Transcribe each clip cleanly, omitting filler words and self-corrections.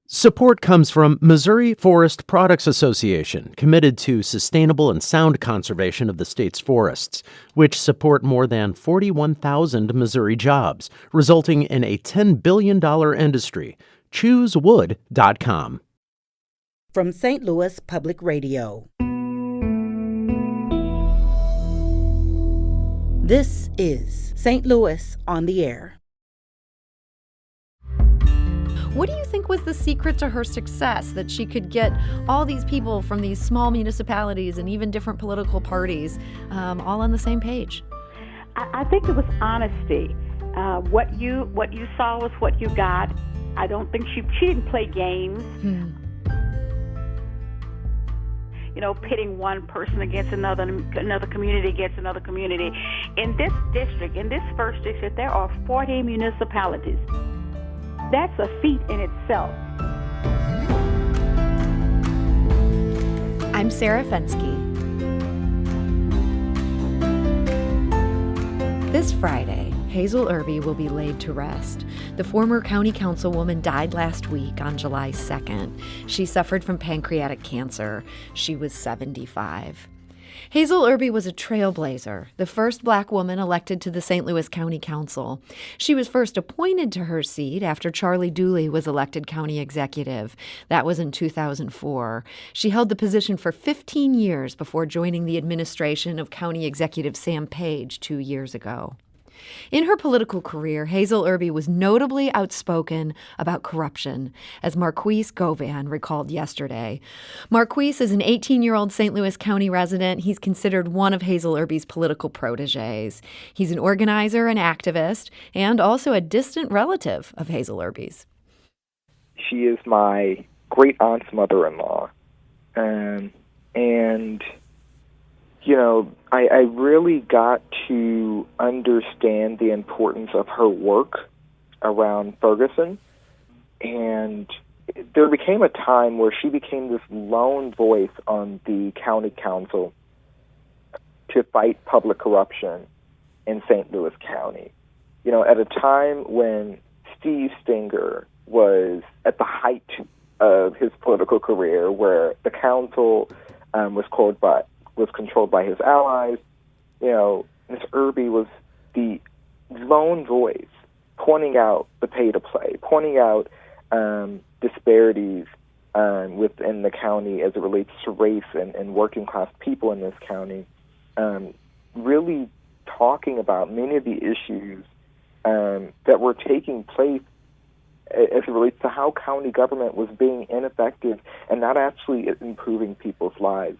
Support comes from Missouri Forest Products Association, committed to sustainable and sound conservation of the state's forests, which support more than 41,000 Missouri jobs, resulting in a $10 billion industry. ChooseWood.com. From St. Louis Public Radio. This is St. Louis on the Air. What do you think was the secret to her success, that she could get all these people from these small municipalities and even different political parties all on the same page? I think it was honesty. What you saw was what you got. I don't think she didn't play games. You know, pitting one person against another community against another community. In this district, in this first district, there are 40 municipalities. That's a feat in itself. I'm Sarah Fenske. This Friday, Hazel Erby will be laid to rest. The former county councilwoman died last week on July 2nd. She suffered from pancreatic cancer. She was 75. Hazel Erby was a trailblazer, the first black woman elected to the St. Louis County Council. She was first appointed to her seat after Charlie Dooley was elected county executive. That was in 2004. She held the position for 15 years before joining the administration of County Executive Sam Page 2 years ago. In her political career, Hazel Erby was notably outspoken about corruption, as Marquis Govan recalled yesterday. Marquis is an 18-year-old St. Louis County resident. He's considered one of Hazel Erby's political protégés. He's an organizer and activist, and also a distant relative of Hazel Erby's. She is my great-aunt's mother-in-law, and you know, I really got to understand the importance of her work around Ferguson, and there became a time where she became this lone voice on the county council to fight public corruption in St. Louis County. You know, at a time when Steve Stenger was at the height of his political career, where the council was controlled by his allies, you know, Ms. Erby was the lone voice pointing out the pay-to-play, pointing out disparities within the county as it relates to race and working-class people in this county, really talking about many of the issues that were taking place as it relates to how county government was being ineffective and not actually improving people's lives.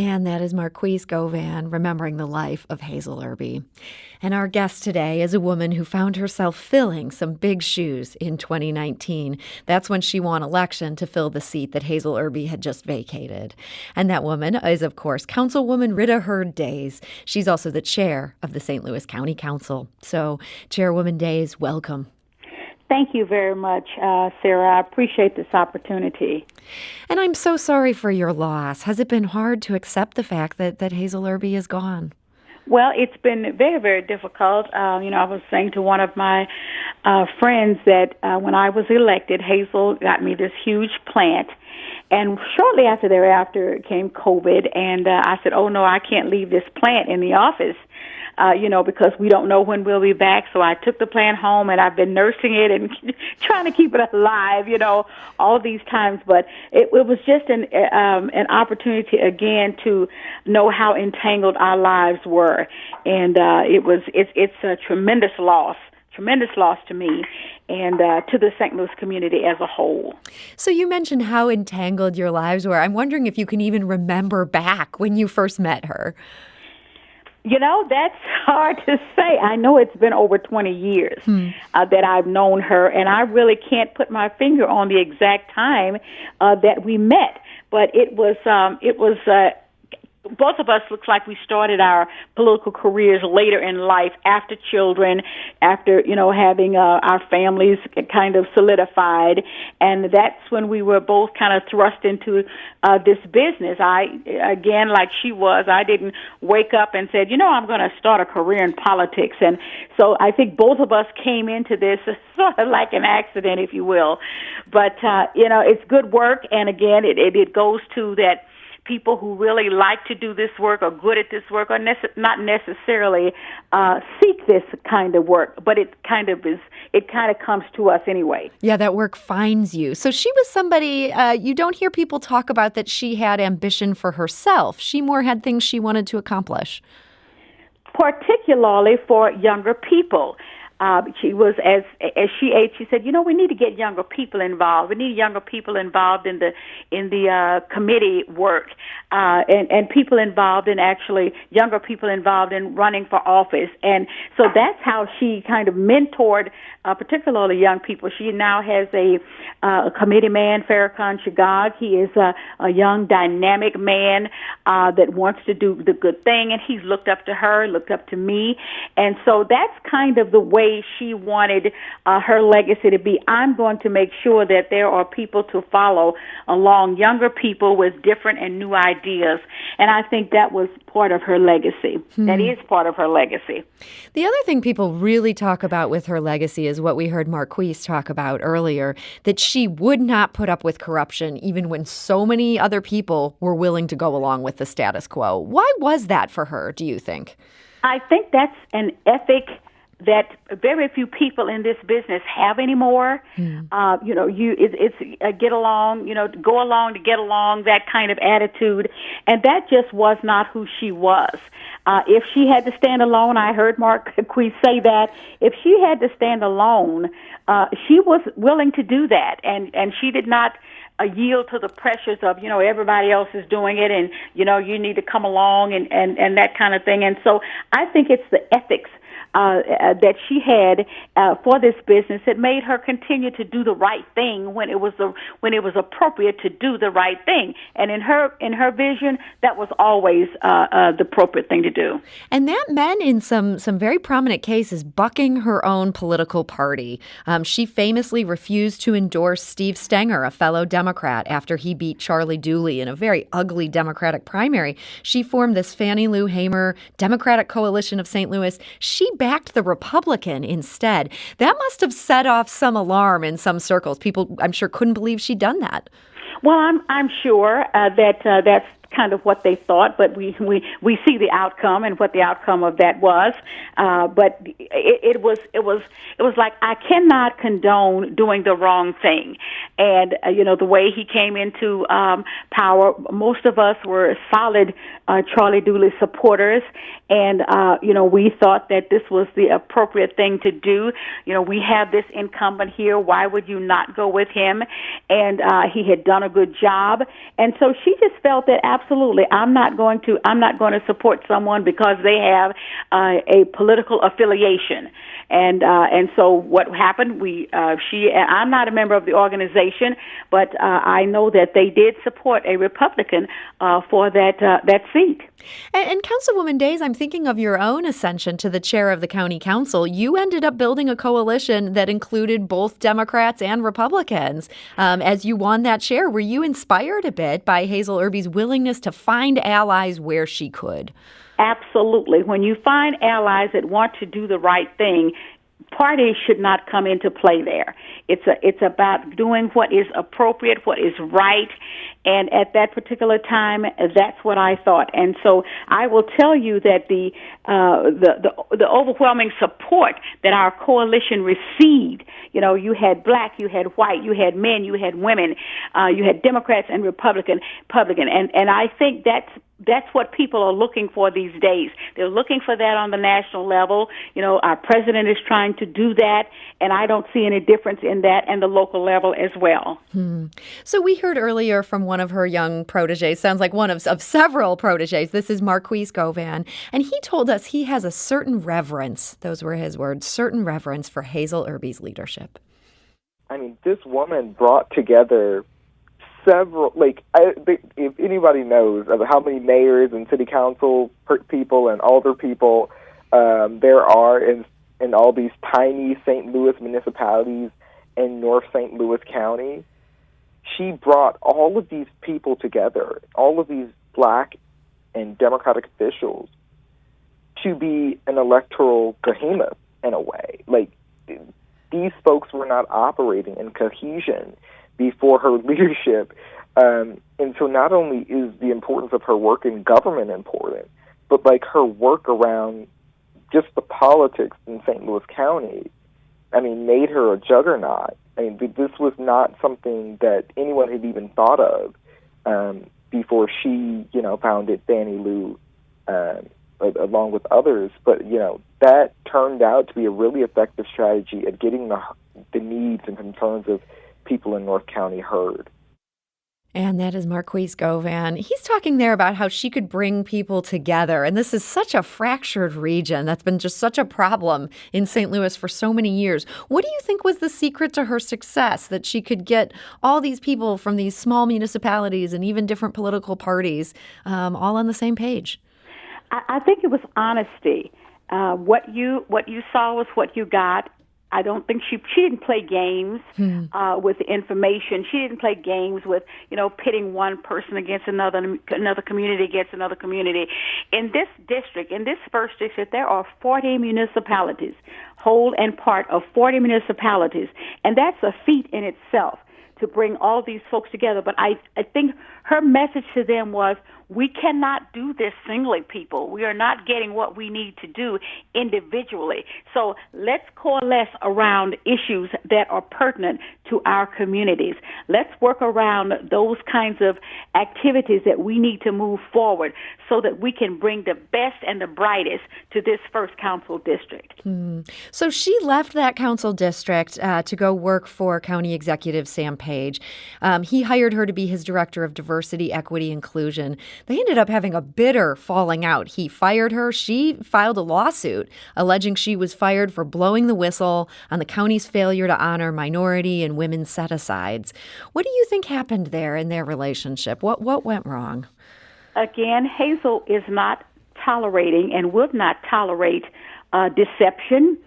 And that is Marquis Govan, remembering the life of Hazel Erby. And our guest today is a woman who found herself filling some big shoes in 2019. That's when she won election to fill the seat that Hazel Erby had just vacated. And that woman is, of course, Councilwoman Rita Days. She's also the chair of the St. Louis County Council. So, Chairwoman Days, welcome. Thank you very much, Sarah. I appreciate this opportunity. And I'm so sorry for your loss. Has it been hard to accept the fact that Hazel Erby is gone? Well, it's been very, very difficult. I was saying to one of my friends that when I was elected, Hazel got me this huge plant. And shortly thereafter came COVID, and I said, oh, no, I can't leave this plant in the office. Because we don't know when we'll be back. So I took the plant home, and I've been nursing it and trying to keep it alive, all ththese times. But it was just an opportunity, again, to know how entangled our lives were. And it's a tremendous loss to me and to the St. Louis community as a whole. So you mentioned how entangled your lives were. I'm wondering if you can even remember back when you first met her. That's hard to say. I know it's been over 20 years that I've known her, and I really can't put my finger on the exact time that we met. But it was both of us looks like we started our political careers later in life, after children, after, having our families kind of solidified. And that's when we were both kind of thrust into this business. Again, like she was, I didn't wake up and said, I'm going to start a career in politics. And so I think both of us came into this sort of like an accident, if you will. But, it's good work. And again, it goes to that people who really like to do this work, are good at this work, are not necessarily seek this kind of work, but it kind of comes to us anyway. Yeah, that work finds you. So she was somebody, you don't hear people talk about that she had ambition for herself. She more had things she wanted to accomplish. Particularly for younger people. She was, as she aged, she said, we need to get younger people involved. We need younger people involved in the committee work, and people involved in younger people involved in running for office. And so that's how she kind of mentored, particularly young people. She now has a committee man, Farrakhan Shagag. He is a young, dynamic man that wants to do the good thing, and he's looked up to her, looked up to me. And so that's kind of the way she wanted her legacy to be. I'm going to make sure that there are people to follow along, younger people with different and new ideas. And I think that was part of her legacy. That is part of her legacy. The other thing people really talk about with her legacy is what we heard Marquis talk about earlier, that she would not put up with corruption even when so many other people were willing to go along with the status quo. Why was that for her, do you think? I think that's an ethic that very few people in this business have anymore. It's get along, go along to get along, that kind of attitude. And that just was not who she was. If she had to stand alone, I heard Marquis say that, if she had to stand alone, she was willing to do that. And she did not yield to the pressures of, everybody else is doing it and, you need to come along and that kind of thing. And so I think it's the ethics that she had for this business that made her continue to do the right thing when it was appropriate to do the right thing. And in her vision, that was always the appropriate thing to do. And that meant in some very prominent cases bucking her own political party. She famously refused to endorse Steve Stenger, a fellow Democrat, after he beat Charlie Dooley in a very ugly Democratic primary. She formed this Fannie Lou Hamer Democratic Coalition of St. Louis. She backed the Republican instead. That must have set off some alarm in some circles. People, I'm sure, couldn't believe she'd done that. Well, I'm sure that that's kind of what they thought, but we see the outcome and what the outcome of that was. But it was like, I cannot condone doing the wrong thing. And the way he came into power, most of us were solid Charlie Dooley supporters, and we thought that this was the appropriate thing to do. We have this incumbent here. Why would you not go with him? And he had done a good job, and so she just felt that absolutely, I'm not going to support someone because they have a political affiliation. And so what happened? I'm not a member of the organization, but I know that they did support a Republican for that seat. And Councilwoman Days, I'm thinking of your own ascension to the chair of the county council. You ended up building a coalition that included both Democrats and Republicans. As you won that chair, were you inspired a bit by Hazel Erby's willingness to find allies where she could? Absolutely. When you find allies that want to do the right thing, parties should not come into play there. It's about doing what is appropriate, what is right, and at that particular time, that's what I thought. And so I will tell you that the overwhelming support that our coalition received, you had black, you had white, you had men, you had women, you had Democrats and Republican, and I think that's what people are looking for these days. They're looking for that on the national level. Our president is trying to do that, and I don't see any difference in that and the local level as well. So we heard earlier from one of her young proteges, sounds like one of several proteges. This is Marquis Govan, and he told us he has a certain reverence, those were his words, certain reverence for Hazel Erby's leadership. I mean, this woman brought together several, if anybody knows of how many mayors and city council people and alder people there are in all these tiny St. Louis municipalities in North St. Louis County, she brought all of these people together, all of these black and Democratic officials, to be an electoral behemoth in a way. These folks were not operating in cohesion before her leadership. And so not only is the importance of her work in government important, but her work around just the politics in St. Louis County, made her a juggernaut. This was not something that anyone had even thought of before she, founded Fannie Lou along with others. But, that turned out to be a really effective strategy at getting the needs and concerns of people in North County heard. And that is Marquis Govan. He's talking there about how she could bring people together. And this is such a fractured region. That's been just such a problem in St. Louis for so many years. What do you think was the secret to her success, that she could get all these people from these small municipalities and even different political parties all on the same page? I think it was honesty. What you saw was what you got. I don't think she didn't play games with the information. She didn't play games with, pitting one person against another community against another community. In this district, in this first district, there are 40 municipalities, whole and part of 40 municipalities, and that's a feat in itself to bring all these folks together. But I think her message to them was, we cannot do this singly, people. We are not getting what we need to do individually. So let's coalesce around issues that are pertinent to our communities. Let's work around those kinds of activities that we need to move forward so that we can bring the best and the brightest to this first council district. So she left that council district to go work for County Executive Sam Page. He hired her to be his director of diversity, equity, inclusion. They ended up having a bitter falling out. He fired her. She filed a lawsuit alleging she was fired for blowing the whistle on the county's failure to honor minority and women's set-asides. What do you think happened there in their relationship? What went wrong? Again, Hazel is not tolerating and would not tolerate deception.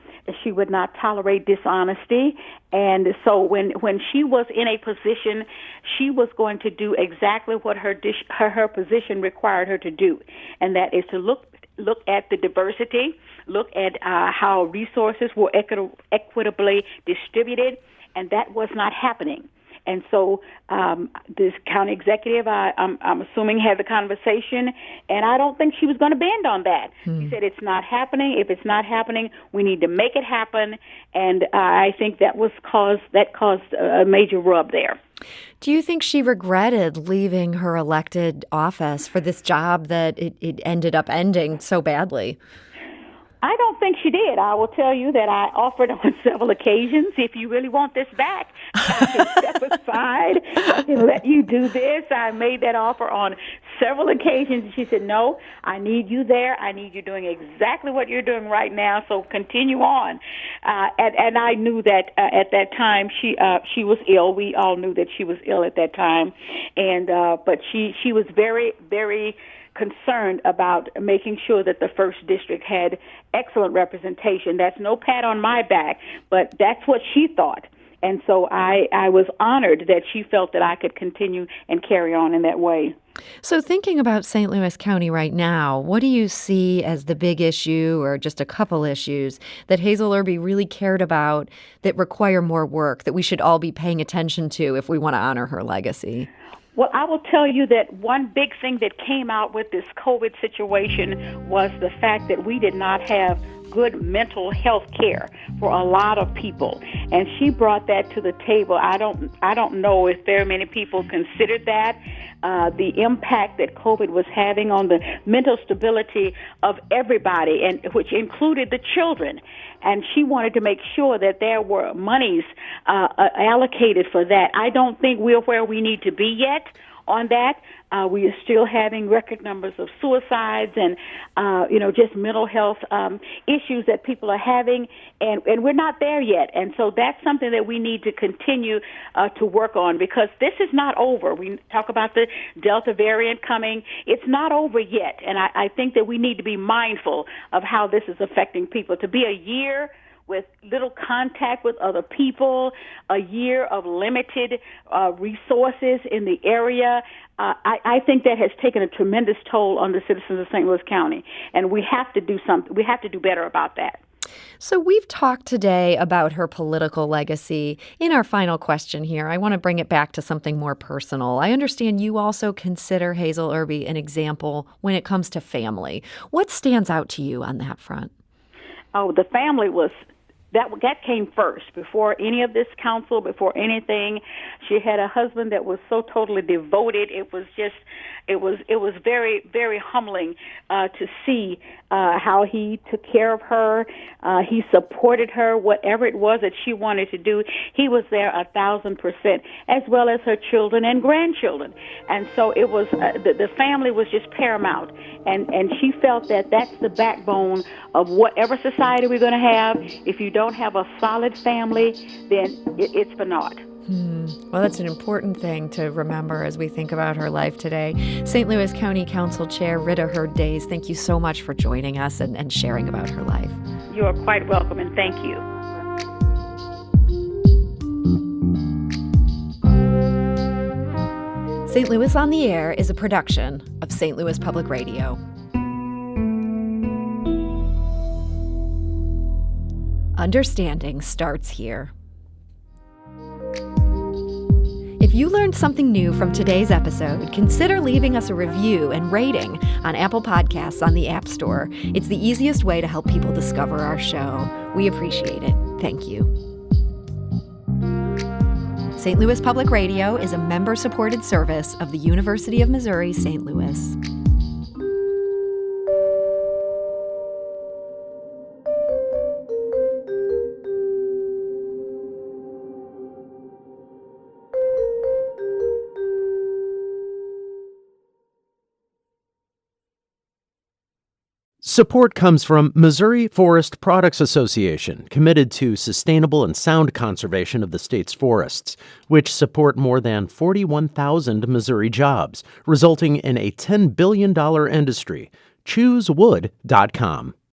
She would not tolerate dishonesty. And so when she was in a position, she was going to do exactly what her position required her to do, and that is to look at the diversity, look at how resources were equitably distributed, and that was not happening. And so this county executive, I'm assuming, had the conversation, and I don't think she was going to bend on that. She said, it's not happening. If it's not happening, we need to make it happen. And I think that caused a major rub there. Do you think she regretted leaving her elected office for this job that it ended up ending so badly? I don't think she did. I will tell you that I offered on several occasions, if you really want this back, I can step aside and let you do this. I made that offer on several occasions. She said, no, I need you there. I need you doing exactly what you're doing right now, so continue on. And I knew that at that time she was ill. We all knew that she was ill at that time. And but she was very, very concerned about making sure that the first district had excellent representation. That's no pat on my back, but that's what she thought. And so I was honored that she felt that I could continue and carry on in that way. So thinking about St. Louis County right now, what do you see as the big issue or just a couple issues that Hazel Erby really cared about that require more work, that we should all be paying attention to if we want to honor her legacy? Well, I will tell you that one big thing that came out with this COVID situation was the fact that we did not have good mental health care for a lot of people, and she brought that to the table. I don't know if very many people considered that. The impact that COVID was having on the mental stability of everybody, and which included the children. And she wanted to make sure that there were monies allocated for that. I don't think we're where we need to be yet on that. We are still having record numbers of suicides and, just mental health issues that people are having, and we're not there yet. And so that's something that we need to continue to work on, because this is not over. We talk about the Delta variant coming. It's not over yet, and I think that we need to be mindful of how this is affecting people. To be a year with little contact with other people, a year of limited resources in the area, I think that has taken a tremendous toll on the citizens of St. Louis County, and we have to do something. We have to do better about that. So we've talked today about her political legacy. In our final question here, I want to bring it back to something more personal. I understand you also consider Hazel Erby an example when it comes to family. What stands out to you on that front? Oh, the family was... That came first, before any of this council, before anything. She had a husband that was so totally devoted. It was very, very humbling to see how he took care of her. He supported her, whatever it was that she wanted to do. He was there 1,000%, as well as her children and grandchildren. And so it was the family was just paramount, and she felt that that's the backbone of whatever society we're going to have. If you don't have a solid family, then it's for naught. Well, that's an important thing to remember as we think about her life today. St. Louis County Council Chair Rita Hurd-Days, thank you so much for joining us and sharing about her life. You are quite welcome, and thank you. St. Louis on the Air is a production of St. Louis Public Radio. Understanding starts here. If you learned something new from today's episode, consider leaving us a review and rating on Apple Podcasts on the App Store. It's the easiest way to help people discover our show. We appreciate it. Thank you. St. Louis Public Radio is a member-supported service of the University of Missouri, St. Louis. Support comes from Missouri Forest Products Association, committed to sustainable and sound conservation of the state's forests, which support more than 41,000 Missouri jobs, resulting in a $10 billion industry. ChooseWood.com.